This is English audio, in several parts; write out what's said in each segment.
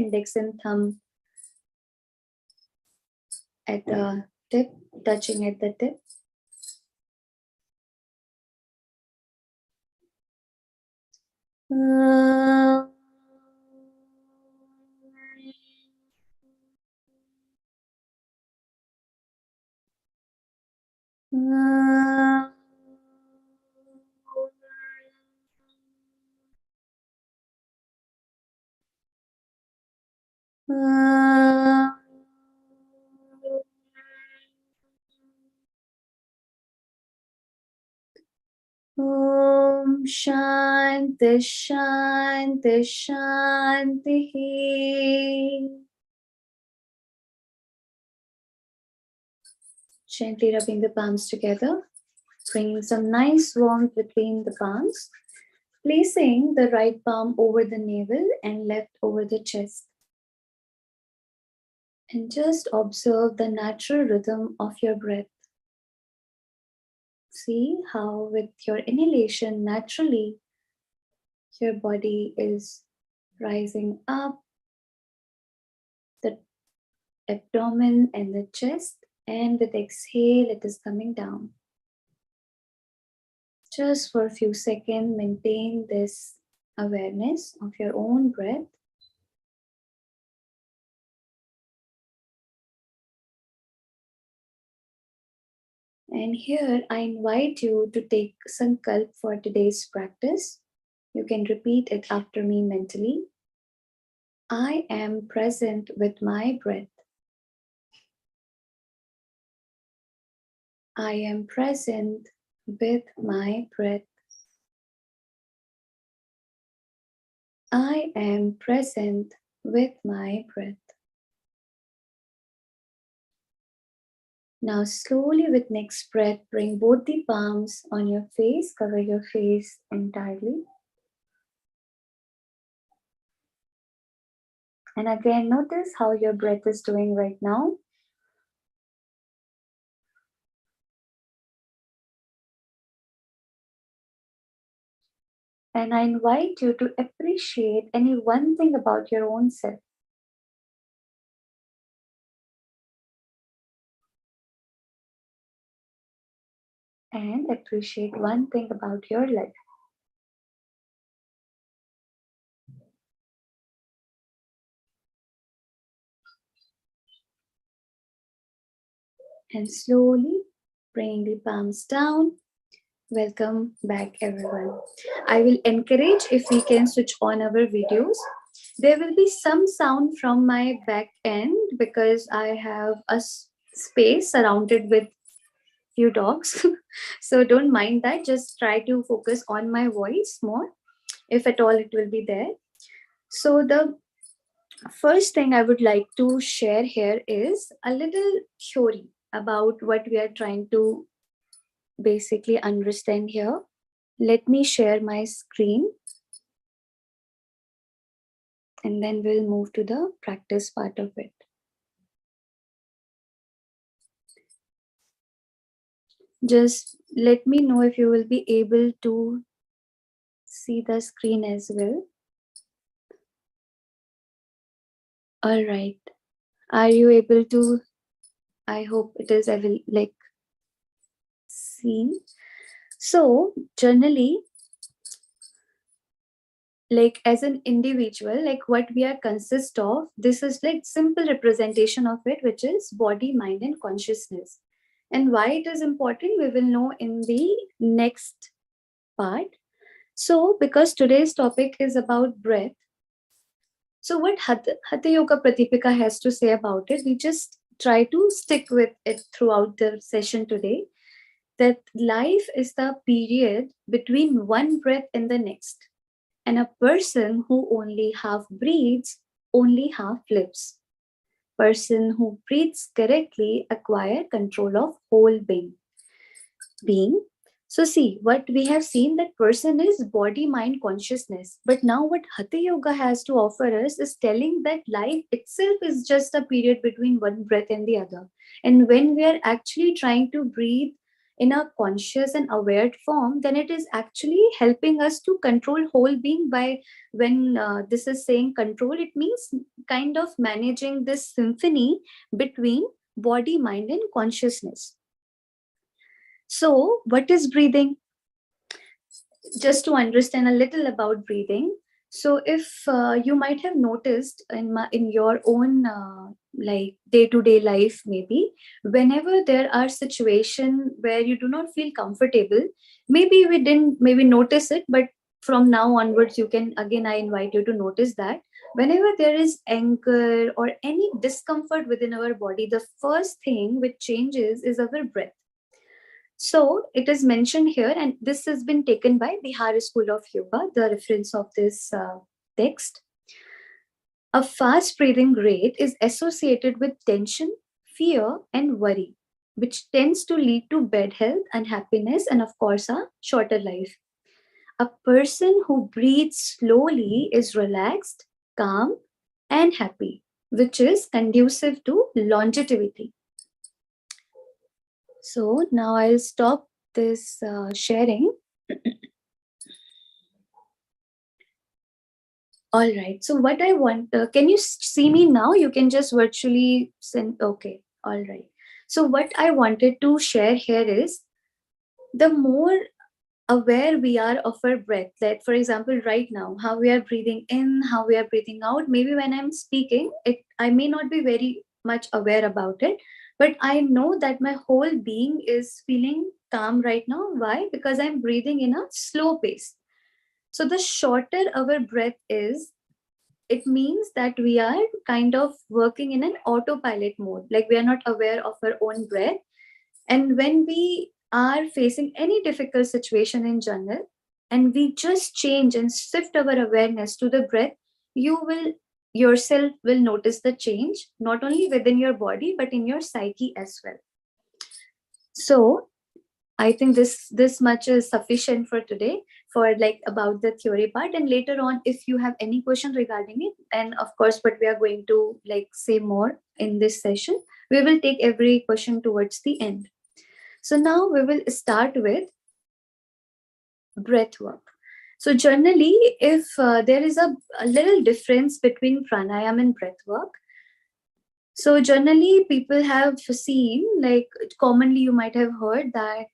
index and thumb at the tip, touching at the tip. Om Shanti Shanti Shanti. Gently rubbing the palms together, bringing some nice warmth between the palms, placing the right palm over the navel and left over the chest. And just observe the natural rhythm of your breath. See how with your inhalation, naturally, your body is rising up, the abdomen and the chest, and with exhale, it is coming down. Just for a few seconds, maintain this awareness of your own breath. And here I invite you to take sankalp for today's practice. You can repeat it after me mentally. I am present with my breath. I am present with my breath. I am present with my breath. Now slowly with next breath, bring both the palms on your face, cover your face entirely. And again, notice how your breath is doing right now. And I invite you to appreciate any one thing about your own self. And appreciate one thing about your life. And slowly bring the palms down. Welcome back, everyone. I will encourage if we can switch on our videos. There will be some sound from my back end because I have a space surrounded with few dogs. So don't mind that. Just try to focus on my voice more, if at all it will be there. So the first thing I would like to share here is a little theory about what we are trying to basically understand here. Let me share my screen and then we'll move to the practice part of it. Just let me know if you will be able to see the screen as well. All right. Are you able to? I hope it is like seen. So generally, like as an individual, like what we are consist of, this is like simple representation of it, which is body, mind, and consciousness. And why it is important, we will know in the next part. So because today's topic is about breath, so what Hatha Yoga Pratipika has to say about it, we just try to stick with it throughout the session today, that life is the period between one breath and the next. And a person who only half breathes only half lives. Person who breathes correctly acquire control of whole being. So see, what we have seen, that person is body, mind, consciousness. But now what Hatha Yoga has to offer us is telling that life itself is just a period between one breath and the other. And when we are actually trying to breathe in a conscious and aware form, then it is actually helping us to control whole being. By when this is saying control, it means kind of managing this symphony between body, mind, and consciousness. So, what is breathing? Just to understand a little about breathing. So if you might have noticed in your own like day to day life, maybe whenever there are situations where you do not feel comfortable, maybe we didn't maybe notice it, but from now onwards you can, again I invite you to notice that whenever there is anger or any discomfort within our body, the first thing which changes is our breath. So it is mentioned here, and this has been taken by Bihar School of Yoga, the reference of this text. A fast breathing rate is associated with tension, fear, and worry, which tends to lead to bad health, unhappiness, and of course, a shorter life. A person who breathes slowly is relaxed, calm, and happy, which is conducive to longevity. So now I'll stop this sharing. All right. So what I want, can you see me now? You can just virtually send. Okay. All right. So what I wanted to share here is the more aware we are of our breath. Like for example, right now, how we are breathing in, how we are breathing out. Maybe when I'm speaking, I may not be very much aware about it, but I know that my whole being is feeling calm right now. Why? Because I'm breathing in a slow pace. So the shorter our breath is, it means that we are kind of working in an autopilot mode, like we are not aware of our own breath. And when we are facing any difficult situation in general, and we just change and shift our awareness to the breath, you will yourself will notice the change not only within your body but in your psyche as well. So I think this much is sufficient for today, for like about the theory part. And later on, if you have any question regarding it, and of course, but we are going to like say more in this session, we will take every question towards the end. So now we will start with breath work. So generally, if there is a little difference between pranayam and breath work, so generally people have seen, like commonly you might have heard that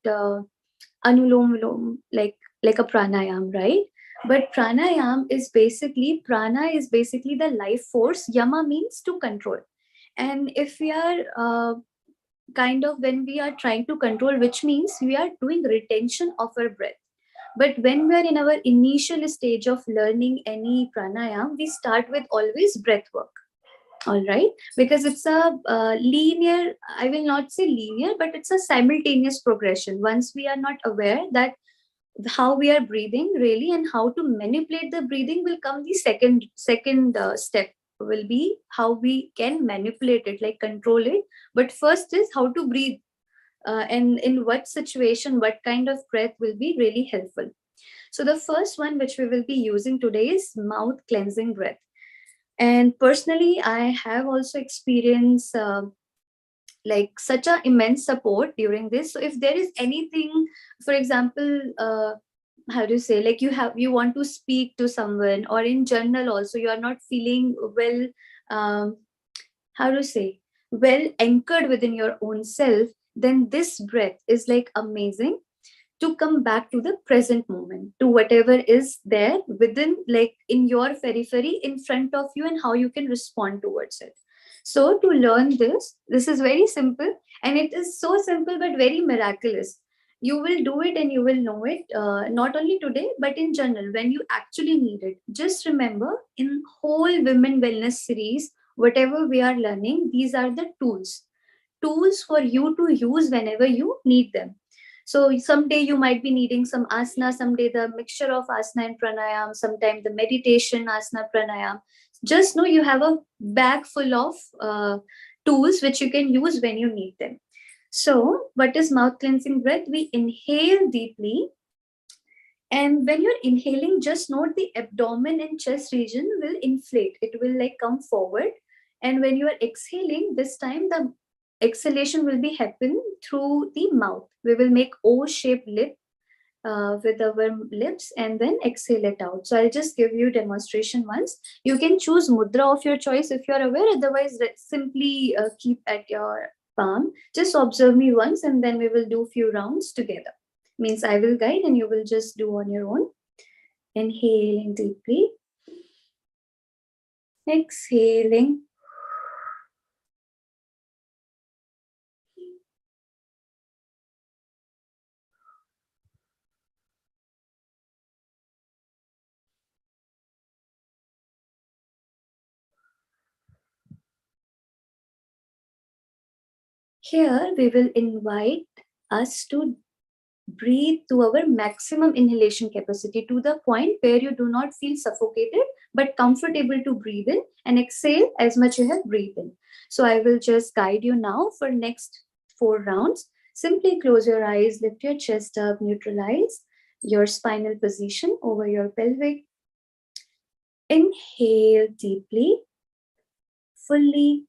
anulom vilom, like a pranayam, right? But pranayam is basically, prana is basically the life force. Yama means to control. And if we are kind of when we are trying to control, which means we are doing retention of our breath. But when we are in our initial stage of learning any pranayam, we start with always breath work. All right, because it's a linear, I will not say linear, but it's a simultaneous progression. Once we are not aware that how we are breathing really and how to manipulate the breathing, will come the second step, will be how we can manipulate it, like control it. But first is how to breathe, and in what situation what kind of breath will be really helpful. So the first one which we will be using today is mouth cleansing breath. And personally, I have also experienced like such a immense support during this. So if there is anything, for example, how do you say, like you want to speak to someone, or in general also you are not feeling well, um, how to say, well anchored within your own self, then this breath is like amazing to come back to the present moment, to whatever is there within, like in your periphery in front of you, and how you can respond towards it. So to learn this is very simple, and it is so simple but very miraculous. You will do it and you will know it, not only today but in general when you actually need it. Just remember, in whole women wellness series, whatever we are learning, these are the tools for you to use whenever you need them. So someday you might be needing some asana, someday the mixture of asana and pranayam, sometime the meditation asana pranayam. Just know you have a bag full of tools which you can use when you need them. So what is mouth cleansing breath? We inhale deeply, and when you're inhaling, just note the abdomen and chest region will inflate. It will like come forward. And when you are exhaling, this time the exhalation will be happen through the mouth. We will make O-shaped lip with our lips and then exhale it out. So I'll just give you demonstration once. You can choose mudra of your choice if you're aware. Otherwise, simply keep at your palm. Just observe me once and then we will do few rounds together. Means I will guide and you will just do on your own. Inhaling deeply. Exhaling. Here we will invite us to breathe to our maximum inhalation capacity, to the point where you do not feel suffocated but comfortable to breathe in, and exhale as much you have breathed in. So I will just guide you now for next 4 rounds. Simply close your eyes, lift your chest up, neutralize your spinal position over your pelvic. Inhale deeply, fully.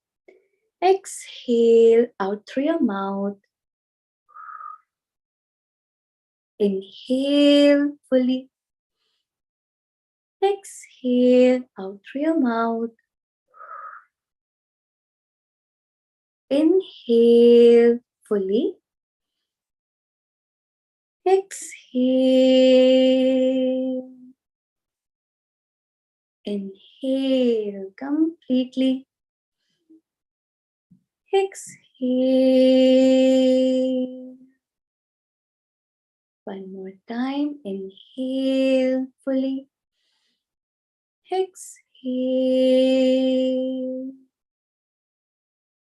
Exhale out through your mouth. Inhale fully. Exhale out through your mouth. Inhale fully. Exhale. Inhale completely. Exhale. One more time. Inhale fully. Exhale.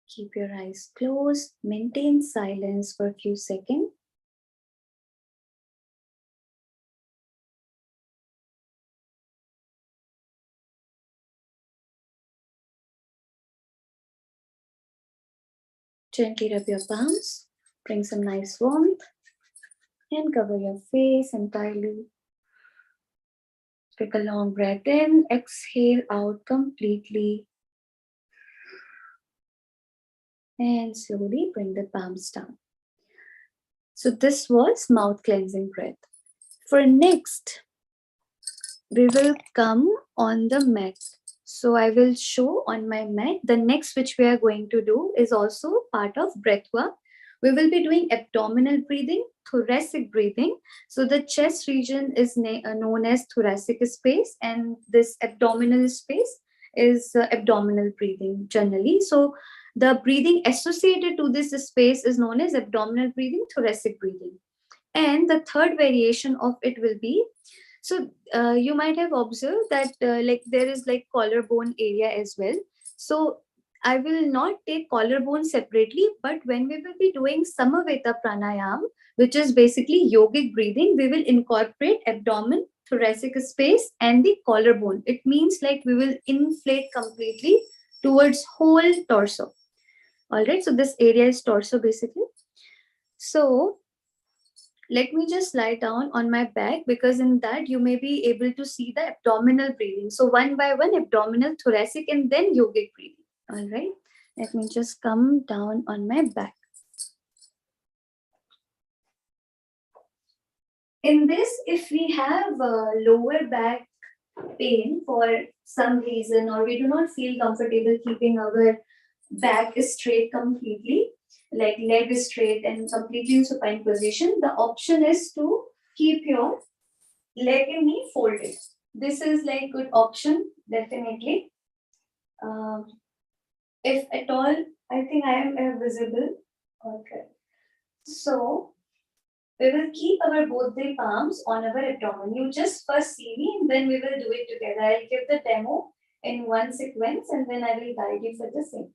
Keep your eyes closed. Maintain silence for a few seconds. Gently rub your palms. Bring some nice warmth. And cover your face entirely. Take a long breath in. Exhale out completely. And slowly bring the palms down. So this was mouth cleansing breath. For next, we will come on the mat. So I will show on my mat. The next which we are going to do is also part of breath work. We will be doing abdominal breathing, thoracic breathing. So the chest region is known as thoracic space, and this abdominal space is abdominal breathing generally. So the breathing associated to this space is known as abdominal breathing, thoracic breathing. And the third variation of it will be, so you might have observed that like there is like collarbone area as well. So I will not take collarbone separately, but when we will be doing samaveta pranayam, which is basically yogic breathing, we will incorporate abdomen, thoracic space and the collarbone. It means like we will inflate completely towards whole torso. All right, so this area is torso basically. So let me just lie down on my back, because in that you may be able to see the abdominal breathing. So one by one, abdominal, thoracic, and then yogic breathing. All right. Let me just come down on my back. In this, if we have lower back pain for some reason, or we do not feel comfortable keeping our back straight completely, like leg straight and completely in supine position, the option is to keep your leg and knee folded. This is like good option, definitely. If at all, I think I am visible. Okay. So we will keep our both the palms on our abdomen. You just first see me and then we will do it together. I'll give the demo in one sequence and then I will guide you for the same.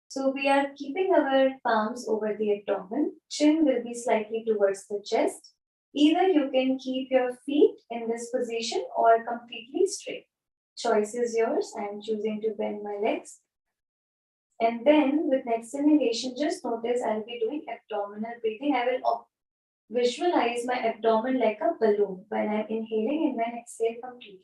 So we are keeping our palms over the abdomen. Chin will be slightly towards the chest. Either you can keep your feet in this position or completely straight. Choice is yours. I am choosing to bend my legs. And then with next inhalation, just notice I'll be doing abdominal breathing. I will visualize my abdomen like a balloon when I'm inhaling and when exhale completely.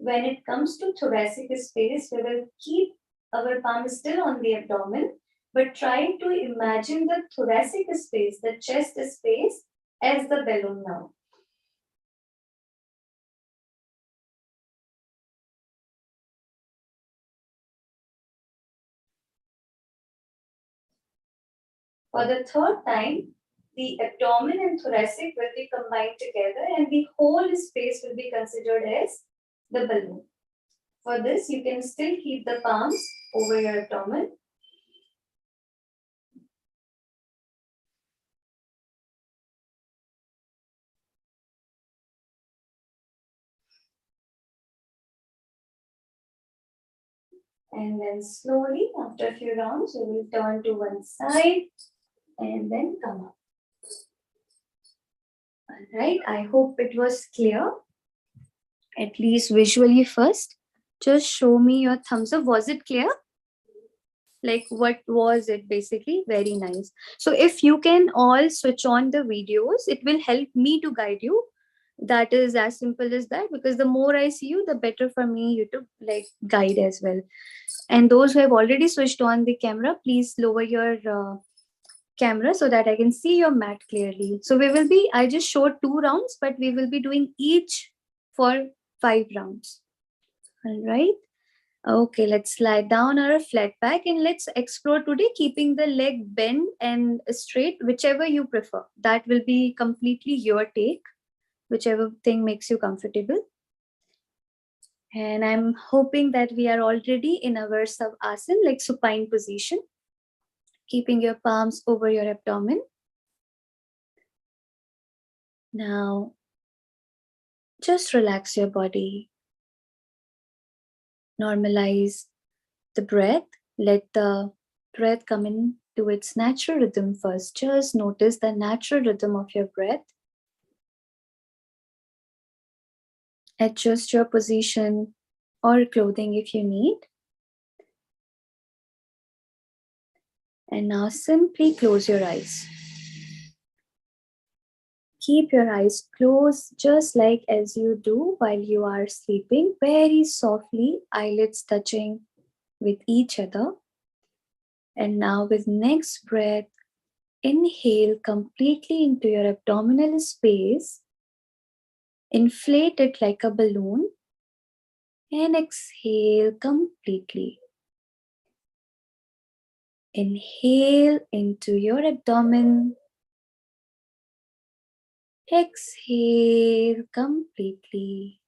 When it comes to thoracic space, we will keep our palm still on the abdomen, but trying to imagine the thoracic space, the chest space, as the balloon now. For the third time, the abdomen and thoracic will be combined together and the whole space will be considered as the balloon. For this, you can still keep the palms over your abdomen. And then slowly, after a few rounds, we will turn to one side and then come up. All right, I hope it was clear, at least visually first. Just show me your thumbs up. Was it clear? Like, what was it basically? Very nice. So if you can all switch on the videos, it will help me to guide you. That is as simple as that, because the more I see you, the better for me you to like guide as well. And those who have already switched on the camera, please lower your camera so that I can see your mat clearly. So we will be, I just showed 2 rounds, but we will be doing each for 5 rounds. All right. Okay, let's lie down or a flat back and let's explore today keeping the leg bent and straight, whichever you prefer. That will be completely your take, whichever thing makes you comfortable. And I'm hoping that we are already in our savasana, like supine position, keeping your palms over your abdomen. Now, just relax your body. Normalize the breath. Let the breath come in to its natural rhythm first. Just notice the natural rhythm of your breath. Adjust your position or clothing if you need. And now simply close your eyes. Keep your eyes closed just like as you do while you are sleeping, very softly, eyelids touching with each other. And now with next breath, inhale completely into your abdominal space. Inflate it like a balloon and exhale completely. Inhale into your abdomen. Exhale completely.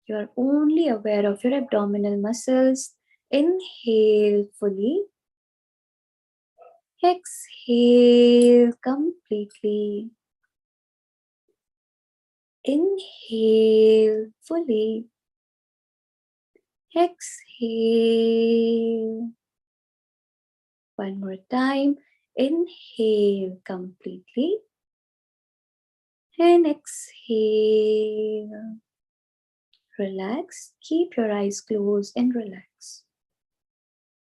You are only aware of your abdominal muscles. Inhale fully. Exhale completely. Inhale fully. Exhale. One more time. Inhale completely. And exhale. Relax. Keep your eyes closed and relax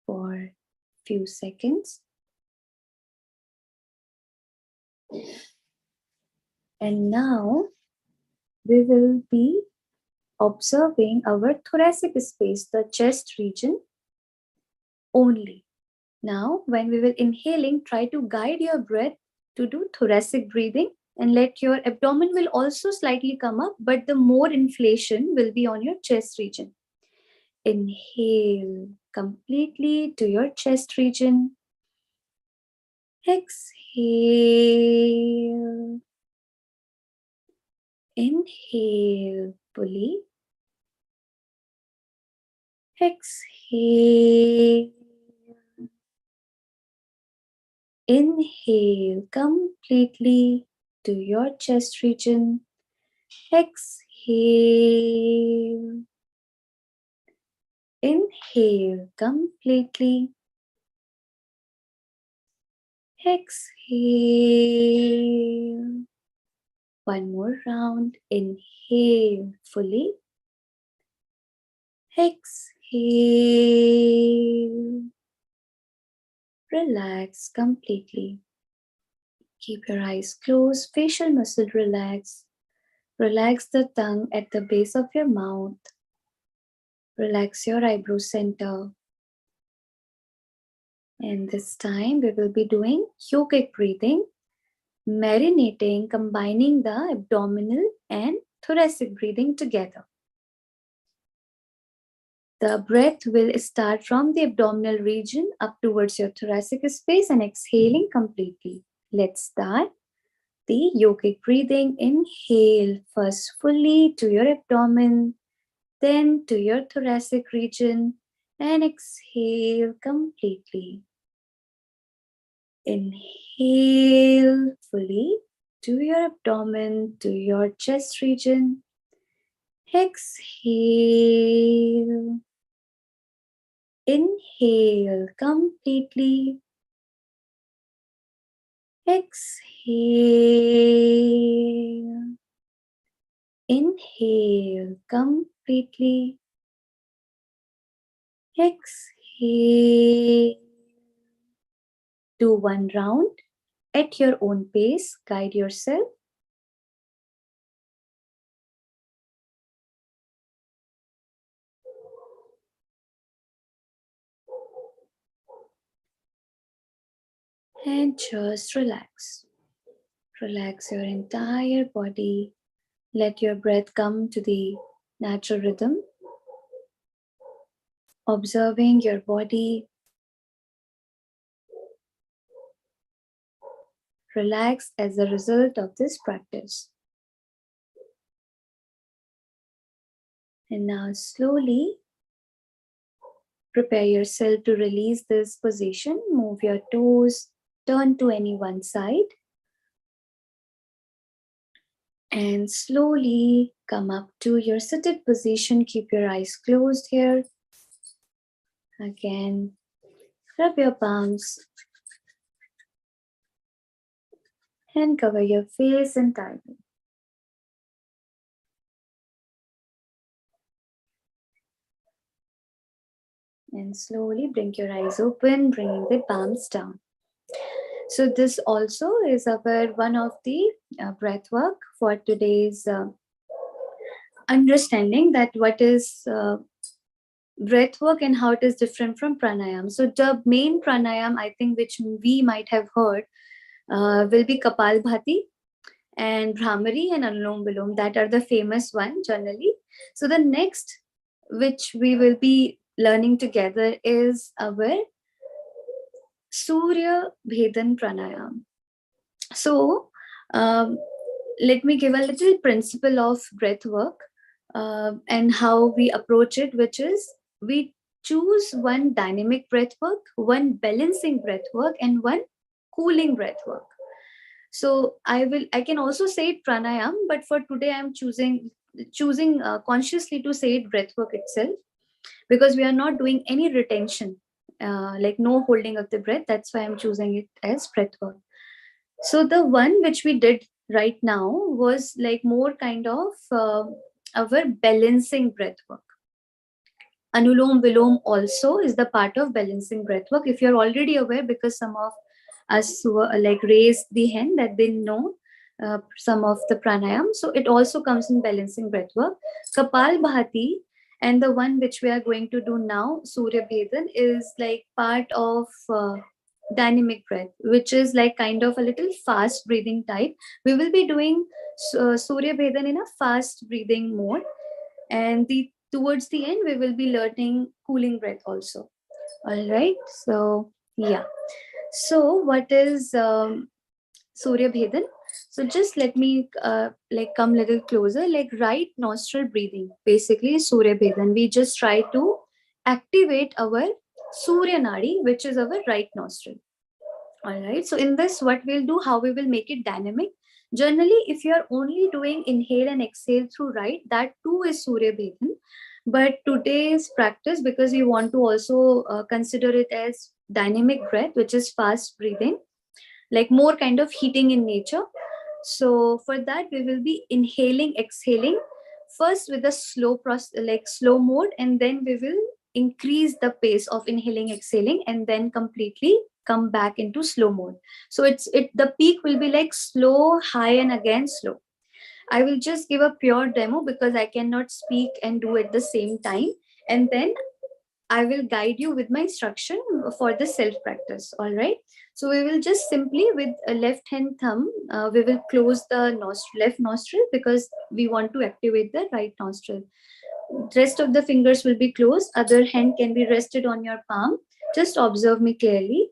for a few seconds. And now we will be observing our thoracic space, the chest region only. Now, when we will inhaling, try to guide your breath to do thoracic breathing and let your abdomen will also slightly come up, but the more inflation will be on your chest region. Inhale completely to your chest region. Exhale. Inhale fully. Exhale. Inhale completely to your chest region. Exhale. Inhale completely. Exhale. One more round. Inhale fully. Exhale. Relax completely. Keep your eyes closed, facial muscle relaxed. Relax the tongue at the base of your mouth. Relax your eyebrow center. And this time we will be doing yogic breathing, marinating, combining the abdominal and thoracic breathing together. The breath will start from the abdominal region up towards your thoracic space and exhaling completely. Let's start the yogic breathing. Inhale first fully to your abdomen, then to your thoracic region, and exhale completely. Inhale fully to your abdomen, to your chest region. Exhale. Inhale completely. Exhale. Inhale completely. Exhale. Do one round at your own pace. Guide yourself. And just relax. Relax your entire body. Let your breath come to the natural rhythm. Observing your body. Relax as a result of this practice. And now slowly prepare yourself to release this position. Move your toes, turn to any one side. And slowly come up to your seated position. Keep your eyes closed here. Again, rub your palms and cover your face entirely. And slowly bring your eyes open, bringing the palms down. So this also is our one of the breath work for today's understanding that what is breath work and how it is different from pranayam. So the main pranayam, I think, which we might have heard will be Kapalbhati and Brahmari and Anulom Vilom. That are the famous one generally. So the next which we will be learning together is our Surya Bhedan Pranayam. So let me give a little principle of breath work and how we approach it, which is we choose one dynamic breath work, one balancing breath work, and one cooling breath work. So I can also say it pranayam, but for today I'm choosing consciously to say it breath work itself, because we are not doing any retention, like no holding of the breath. That's why I'm choosing it as breath work. So the one which we did right now was like more kind of our balancing breath work. Anulom Vilom also is the part of balancing breath work. If you're already aware, because some of us who like raised the hand that they know some of the pranayam. So it also comes in balancing breath work. Kapal Bhati and the one which we are going to do now, Surya Bhedan, is like part of dynamic breath, which is like kind of a little fast breathing type. We will be doing Surya Bhedan in a fast breathing mode, and the towards the end we will be learning cooling breath also. All right, so yeah. So what is Surya Bhedan? So just let me like come little closer, like right nostril breathing. Basically, Surya Bhedan. We just try to activate our Surya Nadi, which is our right nostril. All right. So in this, what we'll do, how we will make it dynamic. Generally, if you are only doing inhale and exhale through right, that too is Surya Bhedan. But today's practice, because you want to also consider it as dynamic breath, which is fast breathing, like more kind of heating in nature. So for that, we will be inhaling, exhaling first with a slow process, like slow mode, and then we will increase the pace of inhaling, exhaling, and then completely come back into slow mode. So the peak will be like slow, high, and again slow. I will just give a pure demo because I cannot speak and do at the same time. And then I will guide you with my instruction for the self practice. All right. So we will just simply with a left hand thumb, we will close the left nostril because we want to activate the right nostril. Rest of the fingers will be closed. Other hand can be rested on your palm. Just observe me clearly.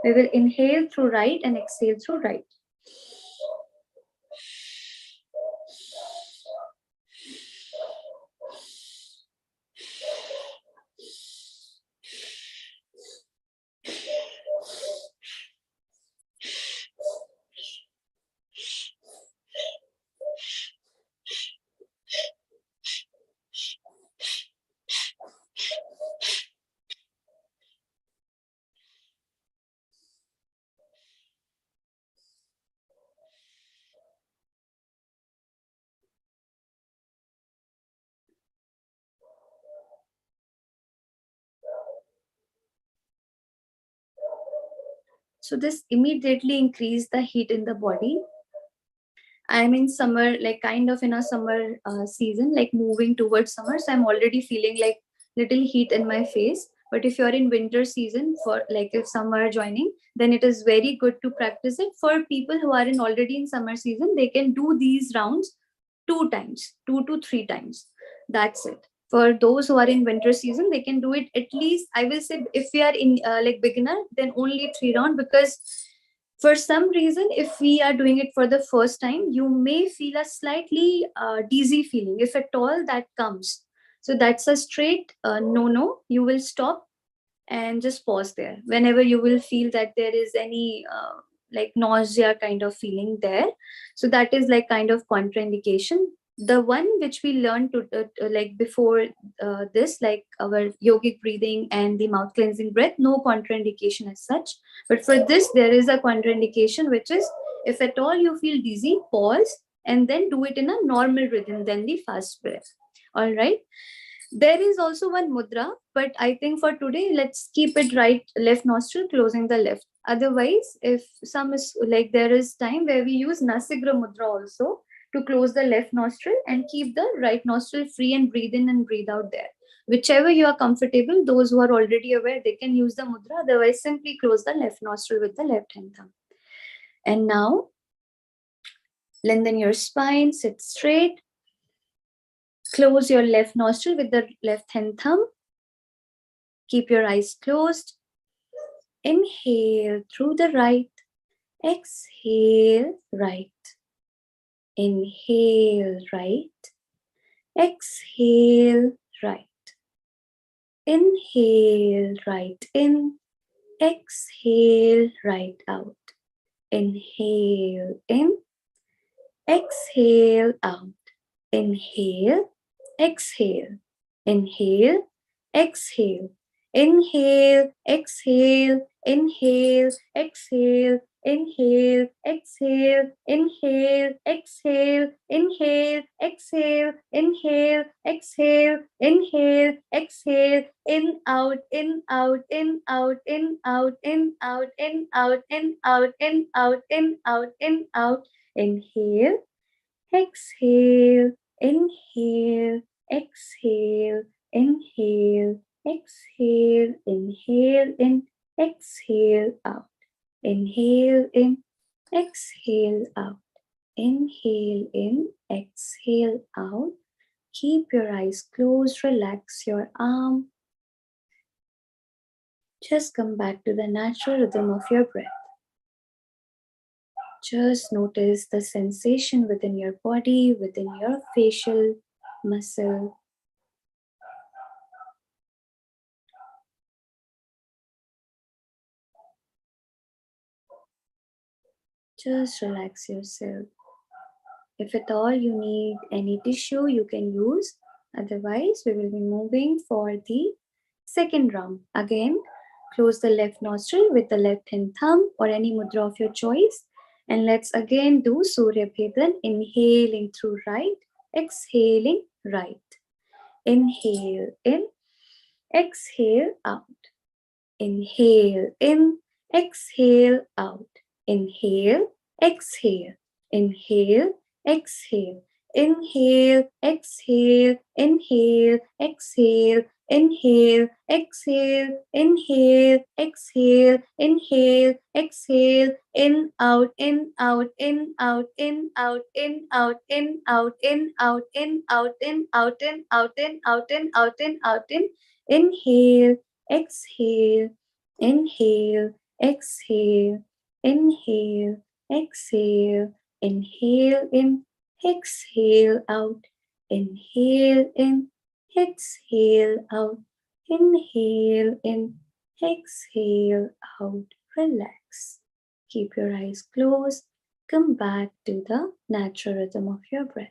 We will inhale through right and exhale through right. So this immediately increase the heat in the body. I'm in summer, like kind of in a summer season, like moving towards summer. So I'm already feeling like little heat in my face. But if you're in winter season, for like if summer are joining, then it is very good to practice it. For people who are in already in summer season, they can do these rounds 2 times, 2 to 3 times. That's it. For those who are in winter season, they can do it at least. I will say if we are in like beginner, then only 3 round, because for some reason if we are doing it for the first time, you may feel a slightly dizzy feeling, if at all that comes. So that's a straight no. You will stop and just pause there whenever you will feel that there is any like nausea kind of feeling there. So that is like kind of contraindication. The one which we learned to like before this, like our yogic breathing and the mouth cleansing breath, no contraindication as such. But for this there is a contraindication, which is if at all you feel dizzy, pause and then do it in a normal rhythm than the fast breath. All right. There is also one mudra, but I think for today, let's keep it right, left nostril closing the left. Otherwise, if some is like there is time where we use Nasigra mudra also to close the left nostril and keep the right nostril free and breathe in and breathe out there. Whichever you are comfortable, those who are already aware, they can use the mudra. Otherwise, simply close the left nostril with the left hand thumb. And now, lengthen your spine, sit straight. Close your left nostril with the left hand thumb. Keep your eyes closed. Inhale through the right. Exhale right. Inhale right. Exhale right. Inhale right in. Exhale right out. Inhale in. Exhale out. Inhale. Exhale. Inhale. Exhale. Inhale, exhale, inhale, exhale, inhale, exhale, inhale, exhale, inhale, exhale, inhale, exhale, inhale, exhale, in, out, in, out, in, out, in, out, in, out, in, out, in, out, in, out, in, out, in, out, inhale, exhale, inhale, exhale, inhale, exhale, inhale in, exhale out, inhale in, exhale out, inhale in, exhale out. Keep your eyes closed, relax your arm. Just come back to the natural rhythm of your breath. Just notice the sensation within your body, within your facial muscle. Just relax yourself. If at all you need any tissue, you can use. Otherwise, we will be moving for the second round. Again, close the left nostril with the left hand thumb or any mudra of your choice. And let's again do Surya Bhedan, inhaling through right, exhaling right. Inhale in, exhale out. Inhale in, exhale out. Inhale, exhale. Inhale, exhale. Inhale, exhale, inhale, exhale, inhale, exhale, inhale, exhale, inhale, exhale, in, out, in, out, in, out, in, out, in, out, in, out, in, out, in, out, in, out, in, out, in, out, in, out, in, out, in, inhale, exhale, inhale, exhale, inhale, exhale, inhale in, exhale out, inhale in, exhale out, inhale in, exhale out. Relax. Keep your eyes closed. Come back to the natural rhythm of your breath.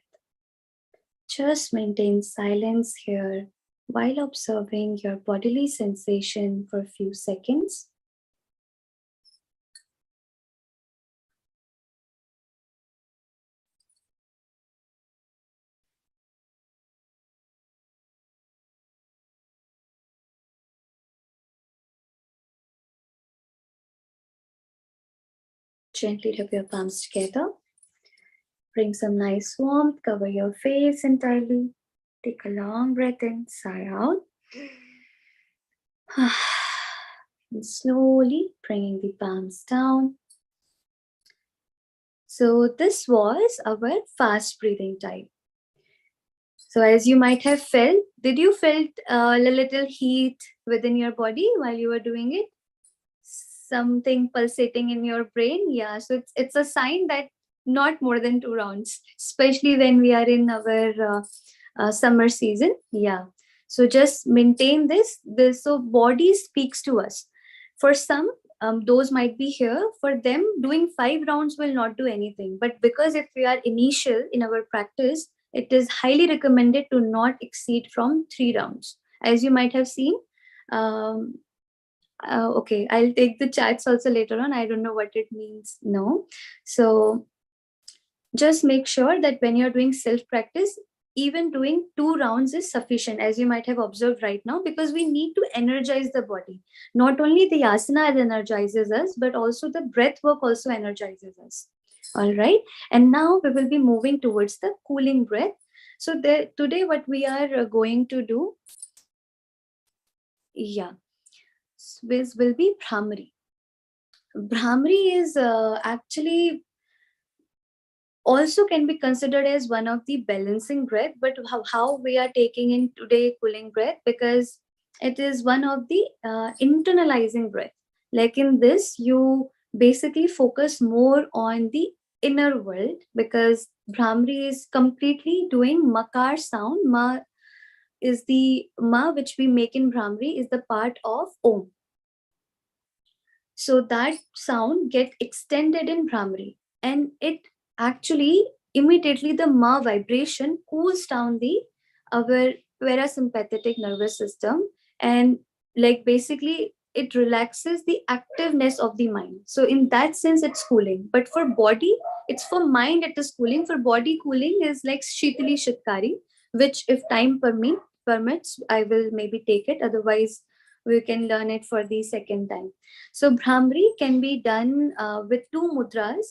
Just maintain silence here while observing your bodily sensation for a few seconds. Gently rub your palms together. Bring some nice warmth, cover your face entirely. Take a long breath in, sigh out. And slowly bringing the palms down. So this was our fast breathing type. So as you might have felt, did you felt a little heat within your body while you were doing it? Something pulsating in your brain? Yeah, so it's a sign that not more than 2 rounds, especially when we are in our summer season. Yeah, so just maintain this so body speaks to us. For some, those might be here, for them doing 5 rounds will not do anything, but because if we are initial in our practice, it is highly recommended to not exceed from 3 rounds. As you might have seen, um, okay, I'll take the chats also later on. I don't know what it means. No. So just make sure that when you're doing self practice, even doing 2 rounds is sufficient, as you might have observed right now, because we need to energize the body. Not only the asana energizes us, but also the breath work also energizes us. All right. And now we will be moving towards the cooling breath. So today what we are going to do, yeah, will be Brahmari. Brahmari is actually also can be considered as one of the balancing breath, but how we are taking in today cooling breath, because it is one of the internalizing breath. Like in this, you basically focus more on the inner world, because Brahmari is completely doing makar sound. Ma is the ma which we make in Brahmari is the part of Om. So that sound get extended in Brahmari, and it actually immediately the ma vibration cools down the our parasympathetic nervous system, and like basically it relaxes the activeness of the mind. So in that sense it's cooling, but for body, it's for mind it is cooling. For body, cooling is like shitali shitkari, which if time permits I will maybe take it, otherwise we can learn it for the second time. So Brahmari can be done with 2 mudras.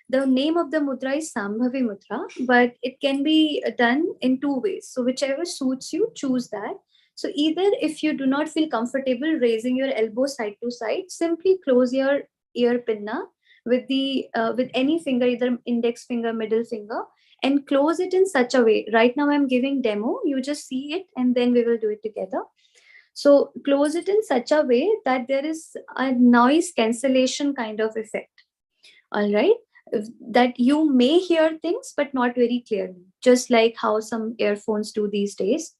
The name of the mudra is Sambhavi mudra, but it can be done in 2 ways. So whichever suits you, choose that. So either if you do not feel comfortable raising your elbow side to side, simply close your ear pinna with any finger, either index finger, middle finger, and close it in such a way. Right now I'm giving demo. You just see it, and then we will do it together. So close it in such a way that there is a noise cancellation kind of effect. All right. That you may hear things, but not very clearly, just like how some earphones do these days.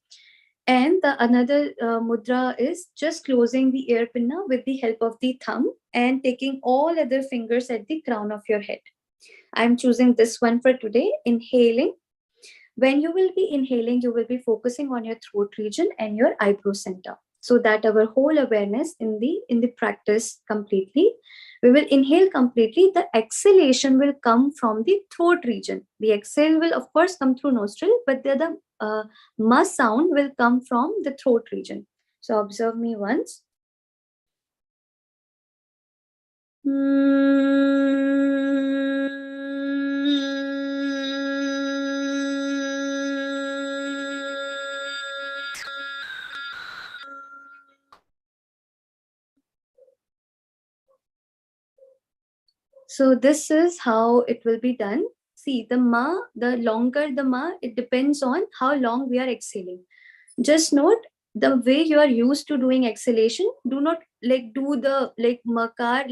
And the another mudra is just closing the ear pinna with the help of the thumb and taking all other fingers at the crown of your head. I'm choosing this one for today. Inhaling. When you will be inhaling, you will be focusing on your throat region and your eyebrow center, so that our whole awareness in the practice completely. We will inhale completely. The exhalation will come from the throat region. The exhale will of course come through nostril, but the ma sound will come from the throat region. So observe me once. So this is how it will be done. See, the longer the ma, it depends on how long we are exhaling. Just note, the way you are used to doing exhalation, do not like do the like makar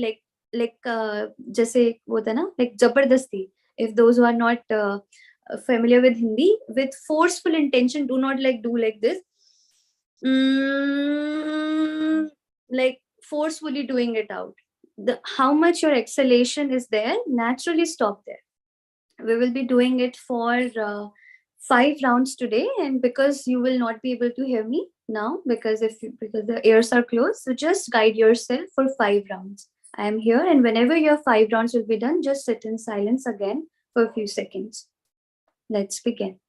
जैसे वो था ना like जबरदस्ती. If those who are not familiar with Hindi, with forceful intention, do not like do like this. Like forcefully doing it out. The how much your exhalation is there, naturally stop there. We will be doing it for 5 rounds today, and because you will not be able to hear me now because the ears are closed, so just guide yourself for 5 rounds. I am here, and whenever your 5 rounds will be done, just sit in silence again for a few seconds. Let's begin.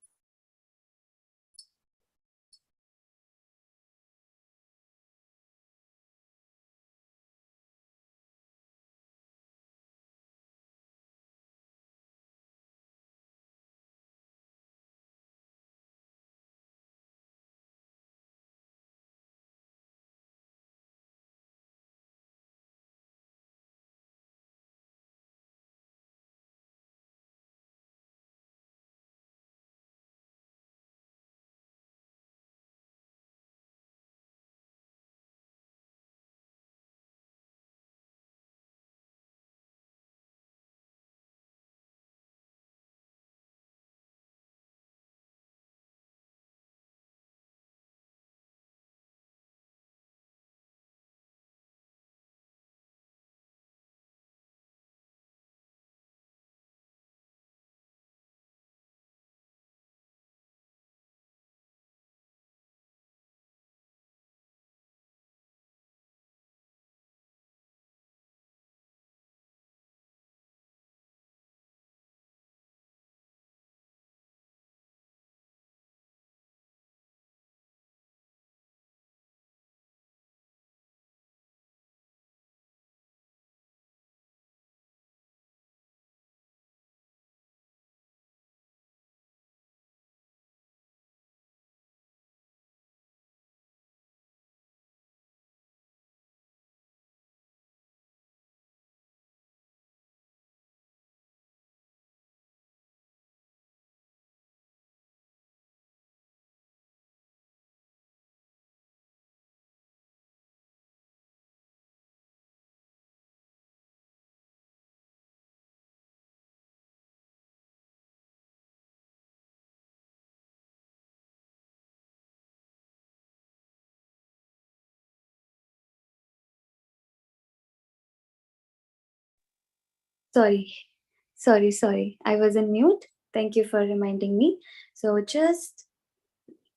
Sorry, sorry. I was in mute. Thank you for reminding me. So just,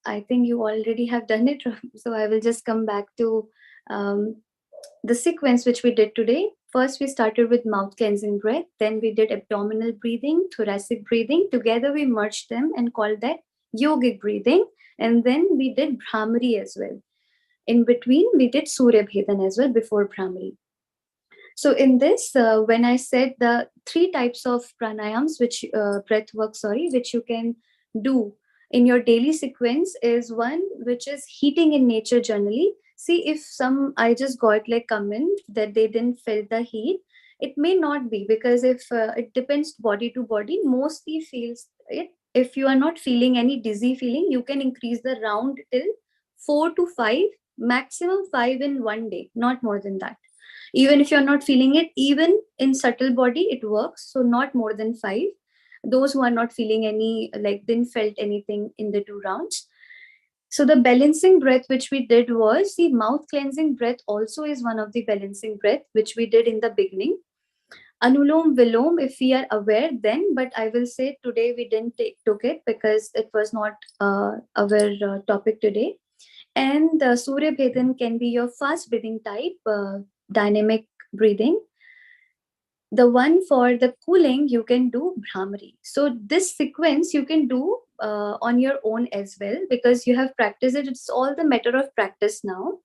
I think you already have done it. So I will just come back to um, the sequence which we did today. First, we started with mouth cleansing breath. Then we did abdominal breathing, thoracic breathing. Together, we merged them and called that yogic breathing. And then we did Brahmari as well. In between, we did Surya Bhedan as well before Brahmari. So in this, when I said the three types of pranayams, which breath work, sorry, which you can do in your daily sequence, is one which is heating in nature generally. See, if some I just got like comment that they didn't feel the heat, it may not be, because if it depends body to body, mostly feels it. If you are not feeling any dizzy feeling, you can increase the round till 4 to 5, maximum 5 in one day, not more than that. Even if you're not feeling it, even in subtle body it works, so not more than 5. Those who are not feeling any, like didn't felt anything in the 2 rounds. So the balancing breath which we did was the mouth cleansing breath, also is one of the balancing breath which we did in the beginning. Anulom Vilom, if we are aware then, but I will say today we didn't took it because it was not our topic today. And Surya Bhedan can be your fast breathing type, dynamic breathing. The one for the cooling, you can do Brahmari. So this sequence you can do on your own as well, because you have practiced it. It's all the matter of practice now.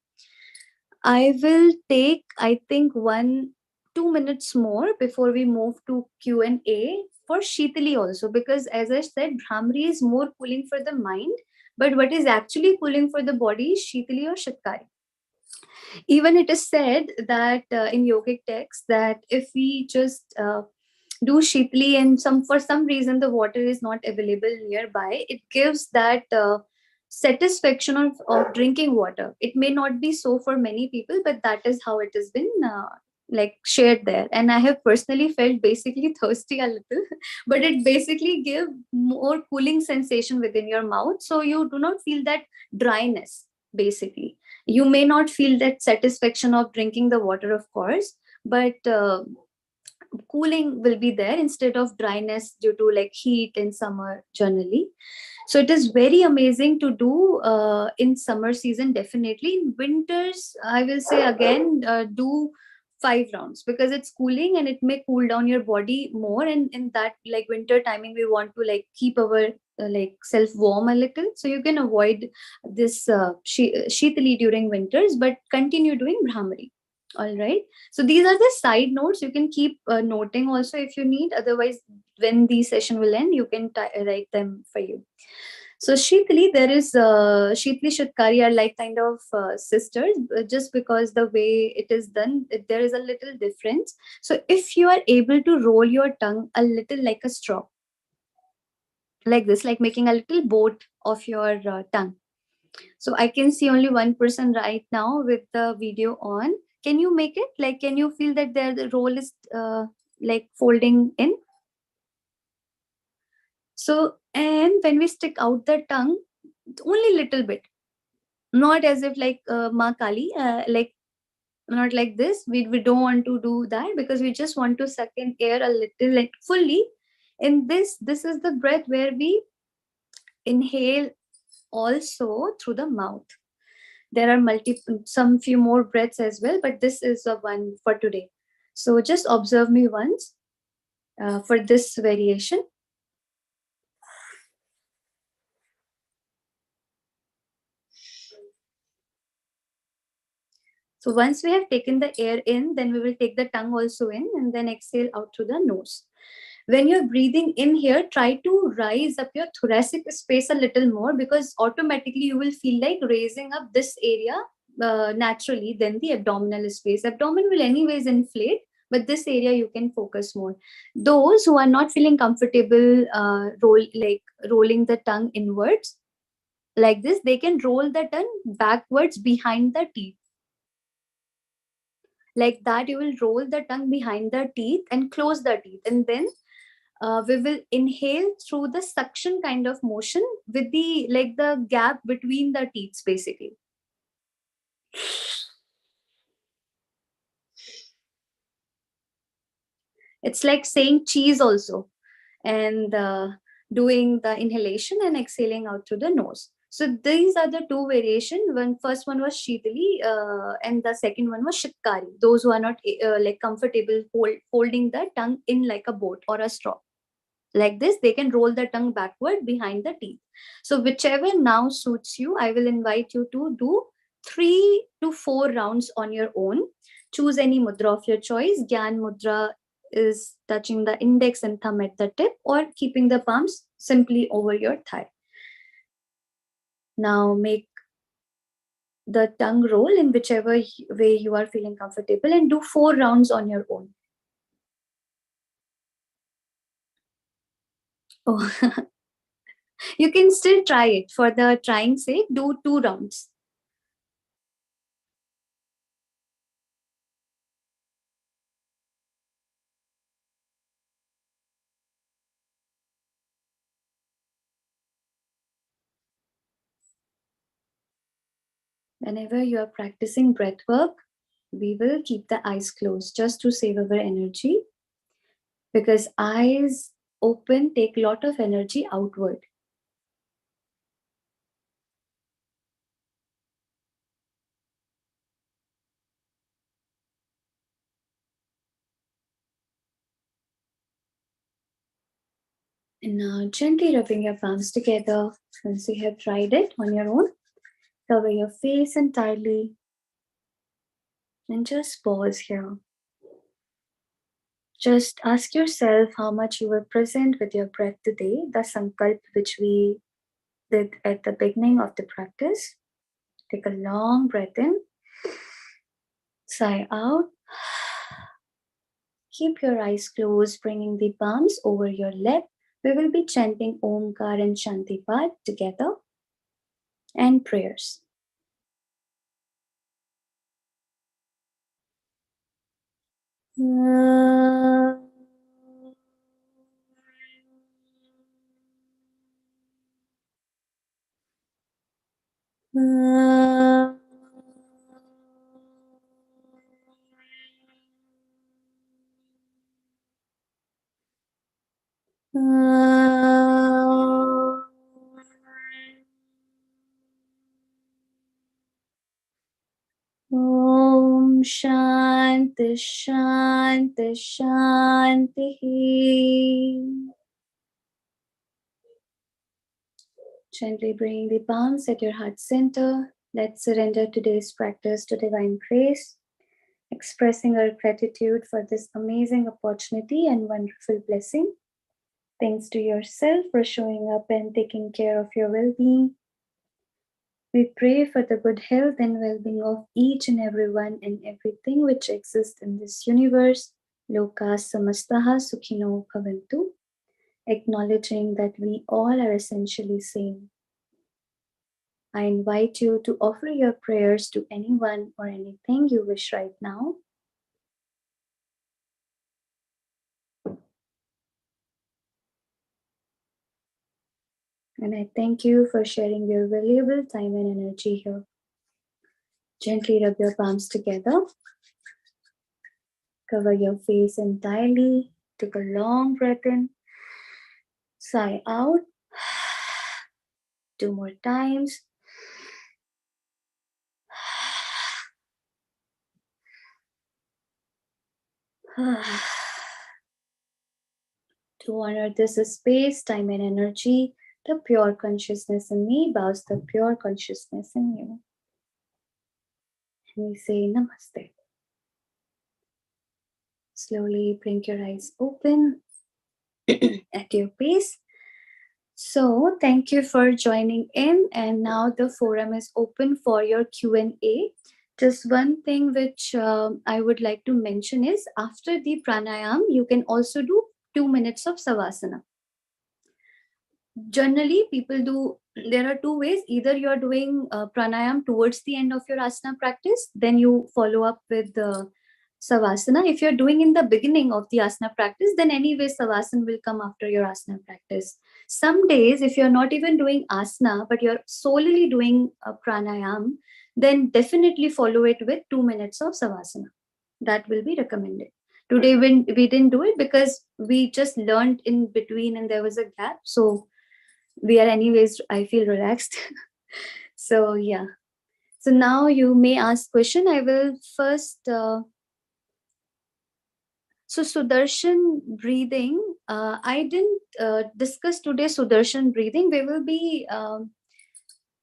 I will take, I think, 2 minutes more before we move to Q&A for Shitali also, because as I said, Brahmari is more cooling for the mind, but what is actually cooling for the body is Shitali or Shatkari. Even it is said that in yogic texts that if we just do shitli and for some reason the water is not available nearby, it gives that satisfaction of drinking water. It may not be so for many people, but that is how it has been like shared there. And I have personally felt basically thirsty a little, but it basically give more cooling sensation within your mouth, so you do not feel that dryness. Basically, you may not feel that satisfaction of drinking the water, of course, but cooling will be there instead of dryness due to like heat in summer generally. So it is very amazing to do in summer season. Definitely in winters, I will say again, do 5 rounds because it's cooling and it may cool down your body more. And in that like winter timing, we want to like keep our like self warm a little, so you can avoid this shitali during winters, but continue doing brahmari. All right, so these are the side notes. You can keep noting also if you need. Otherwise, when the session will end, you can write them for you. So Shitli, there is Shitli Shatkari are like kind of sisters, just because the way it is done, there is a little difference. So if you are able to roll your tongue a little like a straw, like this, like making a little boat of your tongue. So I can see only one person right now with the video on. Can you make it? Like, can you feel that there the roll is like folding in? So, and when we stick out the tongue, only little bit, not as if like Ma Kali, like not like this. We don't want to do that because we just want to suck in air a little, like fully. In this is the breath where we inhale also through the mouth. There are some few more breaths as well, but this is the one for today. So just observe me once for this variation. So once we have taken the air in, then we will take the tongue also in and then exhale out through the nose. When you're breathing in here, try to rise up your thoracic space a little more, because automatically you will feel like raising up this area naturally than the abdominal space. Abdomen will anyways inflate, but this area you can focus more. Those who are not feeling comfortable rolling the tongue inwards like this, they can roll the tongue backwards behind the teeth. Like that, you will roll the tongue behind the teeth and close the teeth, and then we will inhale through the suction kind of motion with the gap between the teeth basically. It's like saying cheese also, and doing the inhalation and exhaling out through the nose. So these are the two variation. First one was shitali, and the second one was shitkari. Those who are not like comfortable folding the tongue in like a boat or a straw. Like this, they can roll the tongue backward behind the teeth. So whichever now suits you, I will invite you to do 3 to 4 rounds on your own. Choose any mudra of your choice. Gyan mudra is touching the index and thumb at the tip, or keeping the palms simply over your thigh. Now make the tongue roll in whichever way you are feeling comfortable, and do 4 rounds on your own. Oh, you can still try it. For the trying sake, do 2 rounds. Whenever you are practicing breath work, we will keep the eyes closed just to save our energy, because eyes open take a lot of energy outward. And now gently rubbing your palms together. Once you have tried it on your own, cover your face entirely and just pause here. Just ask yourself how much you were present with your breath today, the sankalp which we did at the beginning of the practice. Take a long breath in Sigh out. Keep your eyes closed, bringing the palms over your lap. We will be chanting Omkar and Shantipat together and prayers. Om Shanti Shanti Shanti. Gently bring the palms at your heart center. Let's surrender today's practice to divine grace, expressing our gratitude for this amazing opportunity and wonderful blessing. Thanks to yourself for showing up and taking care of your well being. We pray for the good health and well being of each and everyone and everything which exists in this universe. Loka samastaha sukhino bhavantu. Acknowledging that we all are essentially same. I invite you to offer your prayers to anyone or anything you wish right now. And I thank you for sharing your valuable time and energy here. Gently rub your palms together. Cover your face entirely. Take a long breath in. Sigh out. 2 more times. To honor this space, time, and energy, the pure consciousness in me bows the pure consciousness in you. And we say Namaste. Slowly blink your eyes open at your pace. So thank you for joining in, and now the forum is open for your Q&A. Just one thing which I would like to mention is after the pranayam, you can also do 2 minutes of savasana. Generally, people do, there are two ways. Either you're doing pranayam towards the end of your asana practice, then you follow up with the savasana. If you're doing in the beginning of the asana practice, then anyway savasana will come after your asana practice. Some days, if you're not even doing asana, but you're solely doing pranayam, then definitely follow it with 2 minutes of savasana. That will be recommended. Today we didn't do it because we just learned in between and there was a gap. So we are anyways, I feel relaxed. So yeah. So now you may ask question. I will first so Sudarshan breathing, I didn't discuss today Sudarshan breathing. We will be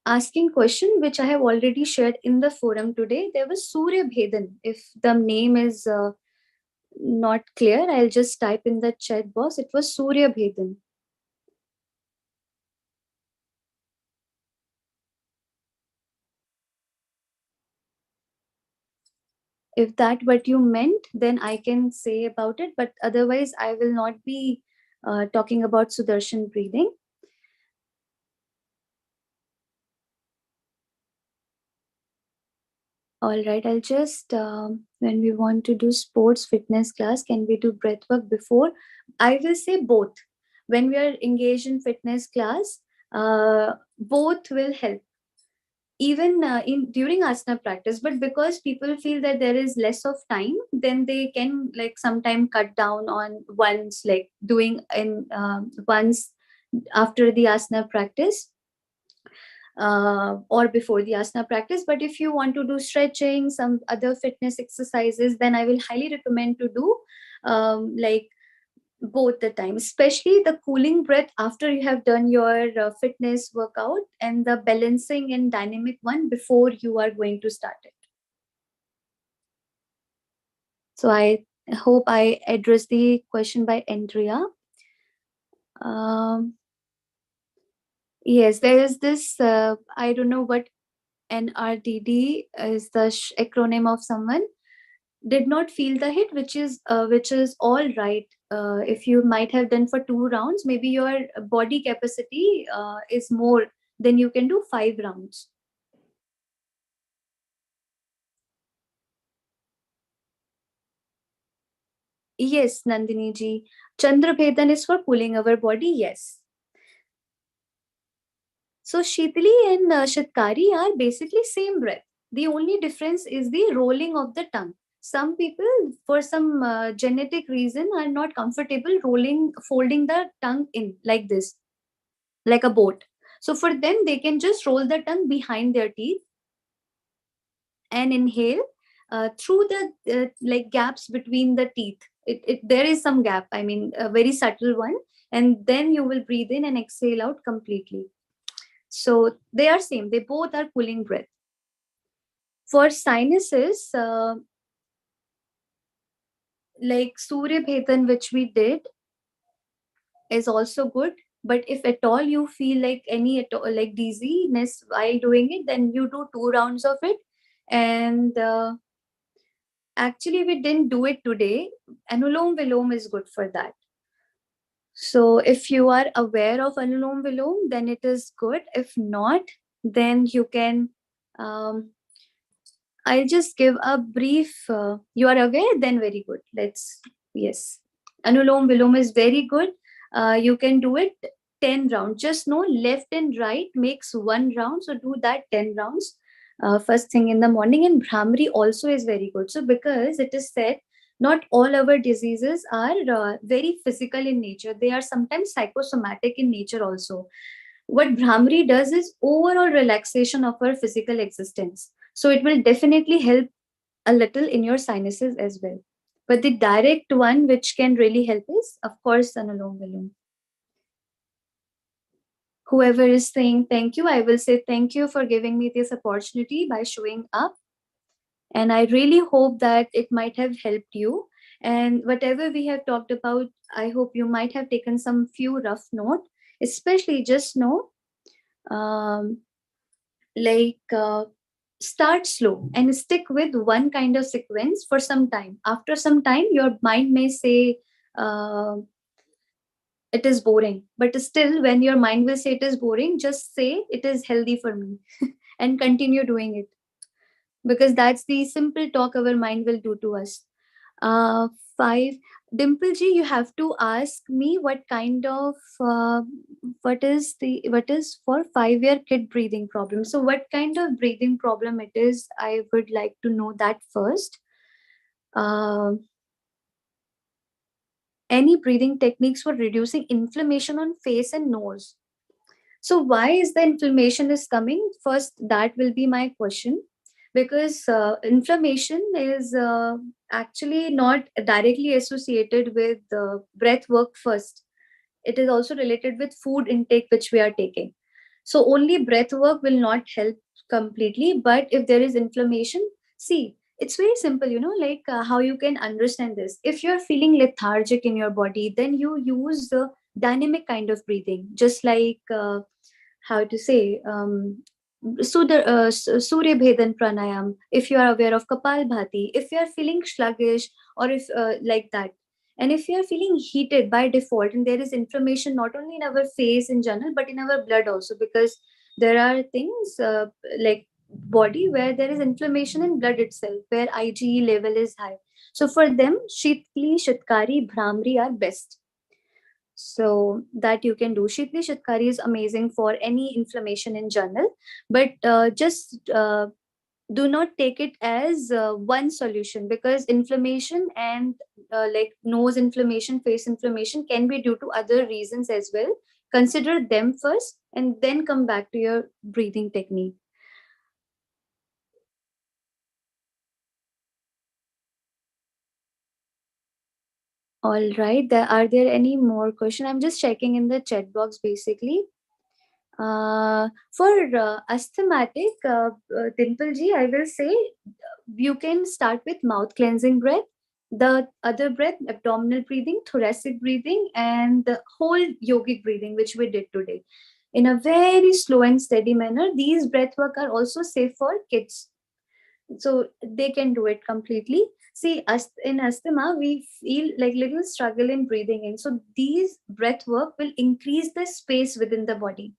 asking question which I have already shared in the forum today. There was Surya Bhedan. If the name is not clear, I'll just type in the chat box. It was Surya Bhedan. If that what you meant, then I can say about it, but otherwise I will not be talking about Sudarshan breathing. All right, I'll just when we want to do sports fitness class, can we do breath work before? I will say both. When we are engaged in fitness class, both will help, even in during asana practice. But because people feel that there is less of time, then they can like sometime cut down on once, like doing in once after the asana practice or before the asana practice. But if you want to do stretching, some other fitness exercises, then I will highly recommend to do like both the time, especially the cooling breath after you have done your fitness workout, and the balancing and dynamic one before you are going to start it. So I hope I addressed the question by Andrea. Yes, there is this, I don't know what NRDD is, the acronym of someone. did not feel the hit, which is all right. If you might have done for 2 rounds, maybe your body capacity is more, then you can do 5 rounds. Yes, Nandini ji, Chandra Bhedan is for cooling our body, yes. So Shitli and Shitkari are basically same breath. The only difference is the rolling of the tongue. Some people, for some genetic reason, are not comfortable folding the tongue in like this, like a boat. So for them, they can just roll the tongue behind their teeth and inhale through the like gaps between the teeth. There is some gap. I mean, a very subtle one, and then you will breathe in and exhale out completely. So they are same. They both are cooling breath. For sinuses, like Surya Bhedan, which we did, is also good. But if at all you feel like any at all, like dizziness while doing it, then you do 2 rounds of it. And actually, we didn't do it today. Anulom Vilom is good for that. So if you are aware of Anulom Vilom, then it is good. If not, then you can. I'll just give a brief. You are aware, then very good. Yes. Anulom Vilom is very good. You can do it 10 rounds. Just know left and right makes 1 round. So do that 10 rounds first thing in the morning. And Brahmari also is very good. So because it is said, not all our diseases are very physical in nature. They are sometimes psychosomatic in nature also. What Brahmari does is overall relaxation of our physical existence. So it will definitely help a little in your sinuses as well. But the direct one which can really help is, of course, Anulom Vilom. Whoever is saying thank you, I will say thank you for giving me this opportunity by showing up. And I really hope that it might have helped you. And whatever we have talked about, I hope you might have taken some few rough note. Especially just know, um, like start slow and stick with one kind of sequence for some time. After some time, your mind may say uh, it is boring, but still, when your mind will say it is boring, just say it is healthy for me and continue doing it, because that's the simple talk our mind will do to us. uh, 5. Dimple ji, you have to ask me what kind of what is for 5-year kid breathing problem. So what kind of breathing problem it is, I would like to know that first. Uh, any breathing techniques for reducing inflammation on face and nose? So why is the inflammation is coming? First, that will be my question, because inflammation is actually not directly associated with breath work first. It is also related with food intake which we are taking. So only breath work will not help completely. But if there is inflammation, see, it's very simple, like how you can understand this. If you're feeling lethargic in your body, then you use the dynamic kind of breathing, just like how to say, Surya Bhedan pranayam. If you are aware of Kapal Bhati, if you are feeling sluggish, or if like that, and if you are feeling heated by default, and there is inflammation not only in our face in general, but in our blood also, because there are things like body where there is inflammation in blood itself, where IgE level is high. So for them, Shitli, Shitkari, Bhramri are best. So that you can do. Shitli Shitkari is amazing for any inflammation in general, but just do not take it as one solution, because inflammation and like nose inflammation, face inflammation can be due to other reasons as well. Consider them first and then come back to your breathing technique. All right. Are there any more questions? I'm just checking in the chat box basically. For asthmatic, Dimple ji, I will say you can start with mouth cleansing breath, the other breath, abdominal breathing, thoracic breathing, and the whole yogic breathing, which we did today. In a very slow and steady manner, these breath work are also safe for kids. So they can do it completely. See, us in asthma, we feel like little struggle in breathing in. So these breath work will increase the space within the body.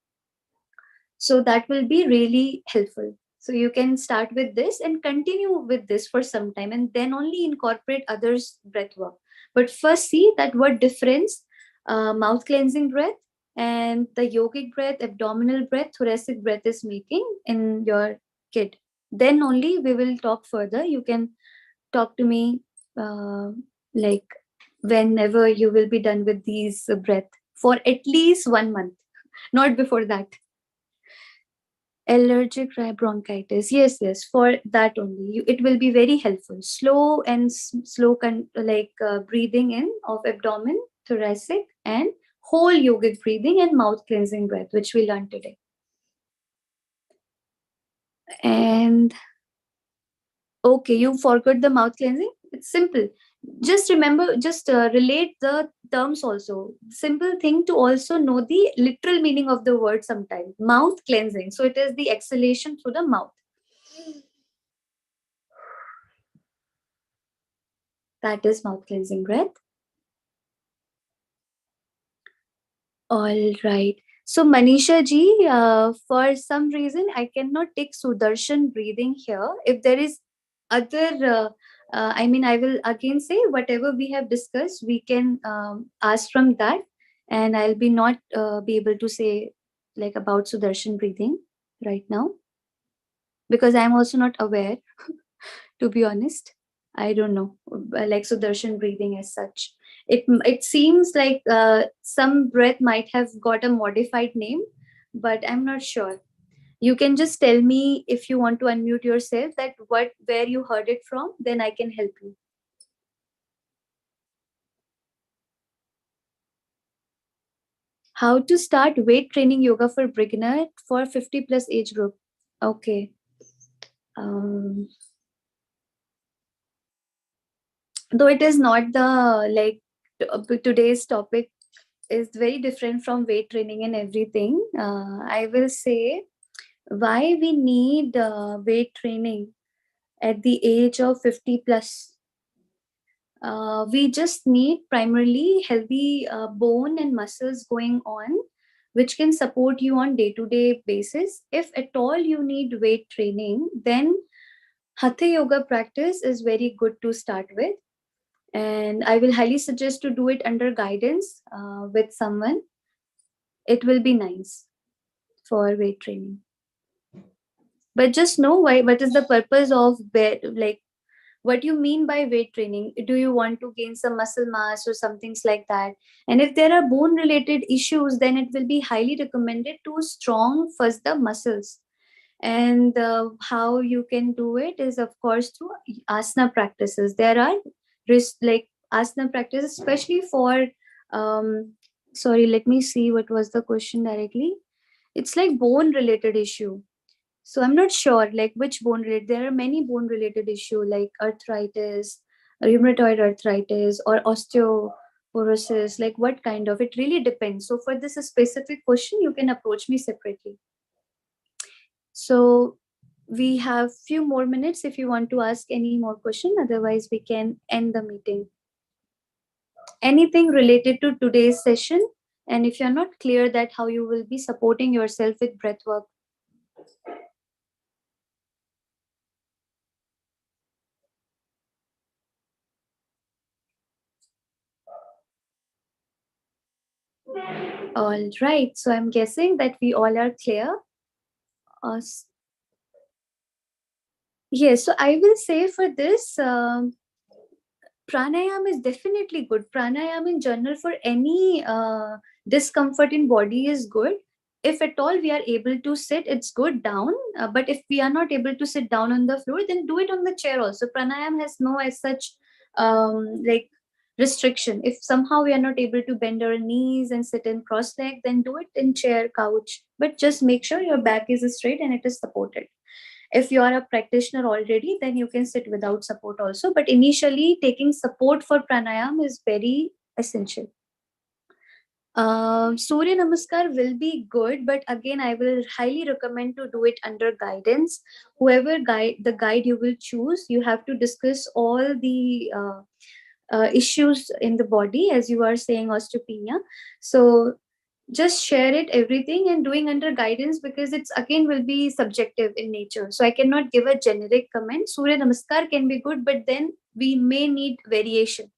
So that will be really helpful. So you can start with this and continue with this for some time, and then only incorporate others breath work. But first see that what difference mouth cleansing breath and the yogic breath, abdominal breath, thoracic breath is making in your kid. Then only we will talk further. You can talk to me uh, like whenever you will be done with these breath for at least 1 month, not before that. Allergic bronchitis, yes, yes, for that only it will be very helpful. Slow and slow breathing in of abdomen, thoracic, and whole yogic breathing and mouth cleansing breath, which we learned today. And okay, you forgot the mouth cleansing. It's simple. Just remember, just relate the terms also. Simple thing to also know the literal meaning of the word sometimes. Mouth cleansing. So it is the exhalation through the mouth. That is mouth cleansing breath. All right. So Manisha ji, for some reason I cannot take Sudarshan breathing here. If there is other, I mean, I will again say whatever we have discussed, we can ask from that, and I'll be not be able to say like about Sudarshan breathing right now, because I'm also not aware. To be honest, I don't know like Sudarshan breathing as such. It seems like some breath might have got a modified name, but I'm not sure. You can just tell me if you want to unmute yourself that what where you heard it from, then I can help you. How to start weight training yoga for beginner for 50 plus age group. Okay. Um, though it is not the today's topic is very different from weight training and everything. I will say why we need weight training at the age of 50 plus. We just need primarily healthy bone and muscles going on, which can support you on day to day basis. If at all you need weight training, then hatha yoga practice is very good to start with, and I will highly suggest to do it under guidance with someone. It will be nice for weight training. But just know why. What is the purpose of like what you mean by weight training? Do you want to gain some muscle mass or some things like that? And if there are bone related issues, then it will be highly recommended to strong first the muscles. And how you can do it is of course through asana practices. There are like asana practices especially for um sorry, let me see what was the question directly. It's like bone related issue. So I'm not sure like which bone related. There are many bone related issue like arthritis, rheumatoid arthritis, or osteoporosis. Like what kind of? It really depends. So for this specific question, you can approach me separately. So we have few more minutes if you want to ask any more question. Otherwise, we can end the meeting. Anything related to today's session, and if you're not clear that how you will be supporting yourself with breath work. All right. So I'm guessing that we all are clear. Yes. So I will say for this, pranayam is definitely good. Pranayam in general for any discomfort in body is good. If at all we are able to sit, it's good down. But if we are not able to sit down on the floor, then do it on the chair also. Pranayam has no as such like restriction. If somehow we are not able to bend our knees and sit in cross leg, then do it in chair, couch. But just make sure your back is straight and it is supported. If you are a practitioner already, then you can sit without support also, but initially taking support for pranayam is very essential. Surya Namaskar will be good, but again, I will highly recommend to do it under guidance. Whoever the guide you will choose, you have to discuss all the issues in the body, as you are saying, osteopenia. So just share it everything and doing under guidance, because it's again will be subjective in nature. So I cannot give a generic comment. Surya Namaskar can be good, but then we may need variation.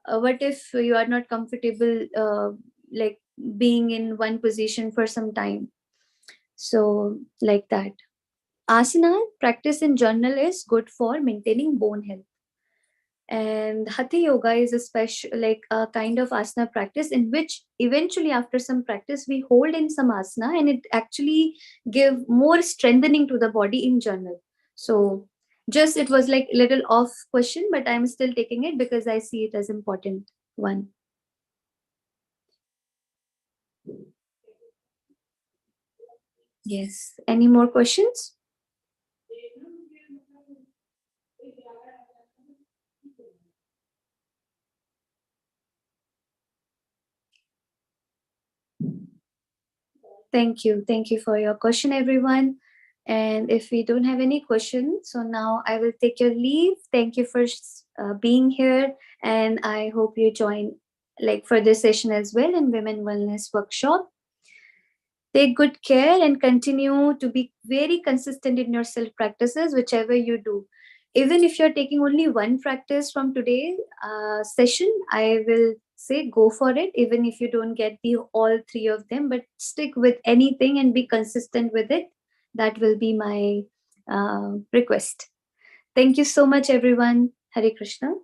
What if you are not comfortable like being in one position for some time, so like that. Asana practice in journal is good for maintaining bone health. And hatha yoga is a special, like a kind of asana practice in which eventually after some practice we hold in some asana, and it actually give more strengthening to the body in journal. So just it was like little off question, but I'm still taking it because I see it as important one. Yes. Any more questions? Thank you. Thank you for your question, everyone. And if we don't have any questions, so now I will take your leave. Thank you for being here. And I hope you join like for this session as well in Women Wellness Workshop. Take good care and continue to be very consistent in your self practices, whichever you do. Even if you're taking only one practice from today's session, I will say go for it. Even if you don't get the all three of them, but stick with anything and be consistent with it. That will be my request. Thank you so much, everyone. Hare Krishna.